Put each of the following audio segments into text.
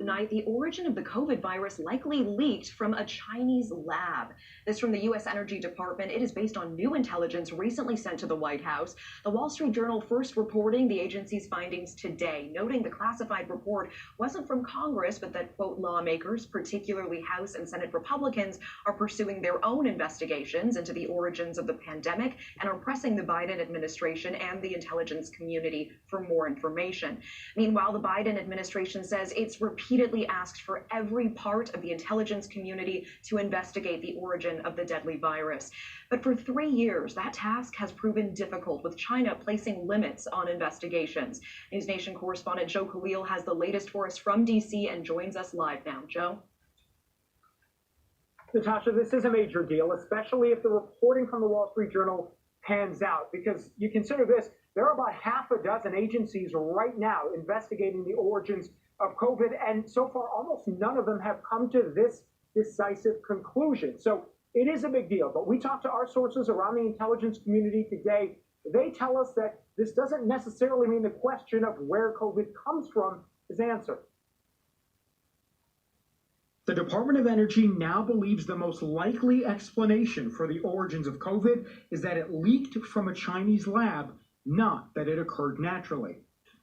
Tonight, the origin of the COVID virus likely leaked from a Chinese lab. This from the U.S. Energy Department. It is based on new intelligence recently sent to the White House. The Wall Street Journal first reporting the agency's findings today, noting the classified report wasn't from Congress, but that, quote, lawmakers, particularly House and Senate Republicans, are pursuing their own investigations into the origins of the pandemic and are pressing the Biden administration and the intelligence community for more information. Meanwhile, the Biden administration says it's repeatedly asked for every part of the intelligence community to investigate the origin of the deadly virus. But for 3 years, that task has proven difficult, with China placing limits on investigations. News Nation correspondent Joe Khalil has the latest for us from D.C. and joins us live now. Joe? Natasha, this is a major deal, especially if the reporting from the Wall Street Journal pans out, because you consider this, there are about half a dozen agencies right now investigating the origins of COVID, and so far almost none of them have come to this decisive conclusion. So it is a big deal, but we talked to our sources around the intelligence community today. They tell us that this doesn't necessarily mean the question of where COVID comes from is answered. The Department of Energy now believes the most likely explanation for the origins of COVID is that it leaked from a Chinese lab, not that it occurred naturally.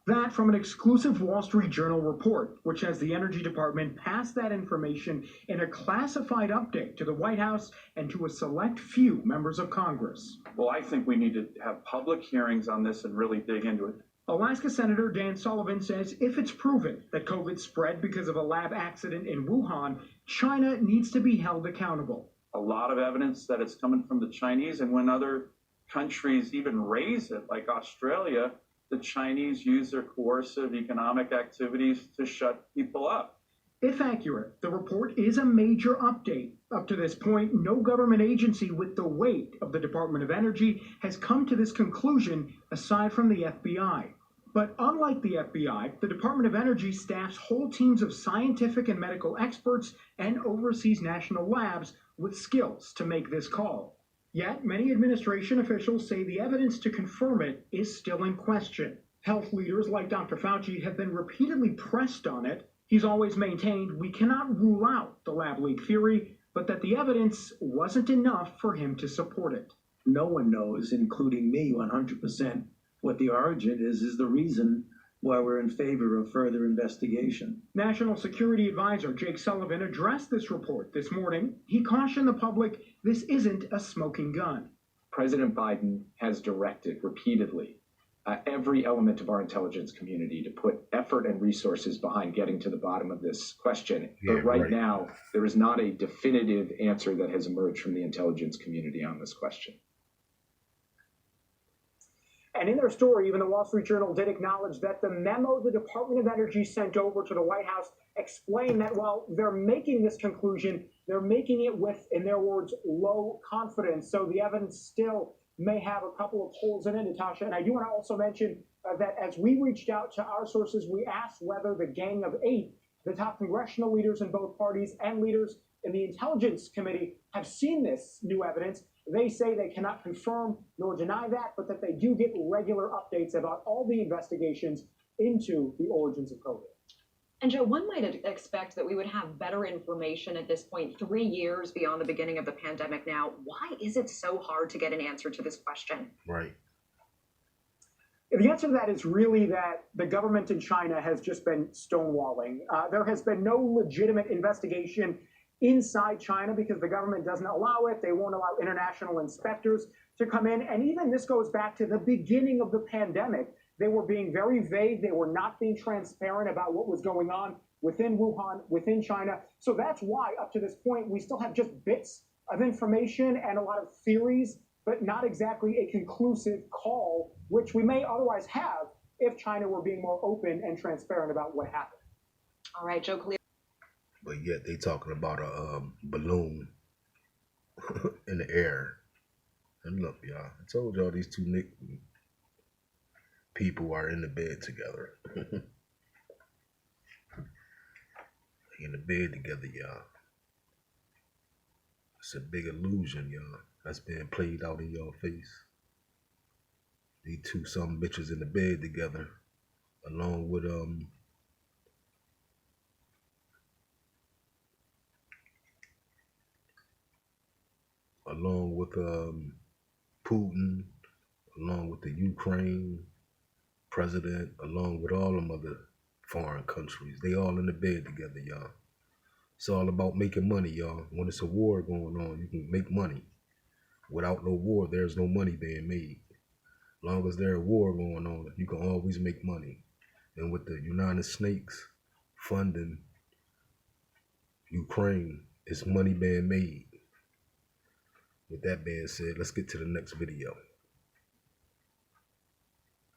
That from an exclusive Wall Street Journal report, which has the Energy Department pass that information in a classified update to the White House and to a select few members of Congress. Well, I think we need to have public hearings on this and really dig into it. Alaska Senator Dan Sullivan says if it's proven that COVID spread because of a lab accident in Wuhan, China needs to be held accountable. A lot of evidence that it's coming from the Chinese, and when other countries even raise it, like Australia, the Chinese use their coercive economic activities to shut people up. If accurate, the report is a major update. Up to this point, no government agency with the weight of the Department of Energy has come to this conclusion aside from the FBI. But unlike the FBI, the Department of Energy staffs whole teams of scientific and medical experts and oversees national labs with skills to make this call. Yet, many administration officials say the evidence to confirm it is still in question. Health leaders like Dr. Fauci have been repeatedly pressed on it. He's always maintained we cannot rule out the lab leak theory, but that the evidence wasn't enough for him to support it. No one knows, including me, 100%, what the origin is the reason why we're in favor of further investigation. National Security Advisor Jake Sullivan addressed this report this morning. He cautioned the public this isn't a smoking gun. President Biden has directed repeatedly every element of our intelligence community to put effort and resources behind getting to the bottom of this question. But right now, there is not a definitive answer that has emerged from the intelligence community on this question. And in their story, even the Wall Street Journal did acknowledge that the memo the Department of Energy sent over to the White House explained that while they're making this conclusion, they're making it with, in their words, low confidence. So the evidence still may have a couple of holes in it, Natasha. And I do want to also mention that as we reached out to our sources, we asked whether the Gang of Eight, the top congressional leaders in both parties and leaders in the Intelligence Committee, have seen this new evidence. They say they cannot confirm nor deny that, but that they do get regular updates about all the investigations into the origins of COVID. And Joe, one might expect that we would have better information at this point, 3 years beyond the beginning of the pandemic now. Why is it so hard to get an answer to this question? Right. The answer to that is really that the government in China has just been stonewalling. There has been no legitimate investigation inside China because the government doesn't allow it. They won't allow international inspectors to come in. And even this goes back to the beginning of the pandemic. They were being very vague. They were not being transparent about what was going on within Wuhan, within China. So that's why up to this point, we still have just bits of information and a lot of theories, but not exactly a conclusive call, which we may otherwise have if China were being more open and transparent about what happened. All right, Joe Khalil. But yet they talking about a balloon in the air. And look, y'all, I told y'all these two people are in the bed together. In the bed together, y'all. It's a big illusion, y'all. That's being played out in your face. These two some bitches in the bed together, along with along with Putin, along with the Ukraine president, along with all them other foreign countries. They all in the bed together, y'all. It's all about making money, y'all. When it's a war going on, you can make money. Without no war, there's no money being made. As long as there's a war going on, you can always make money. And with the United States funding Ukraine, it's money being made. With that being said, let's get to the next video.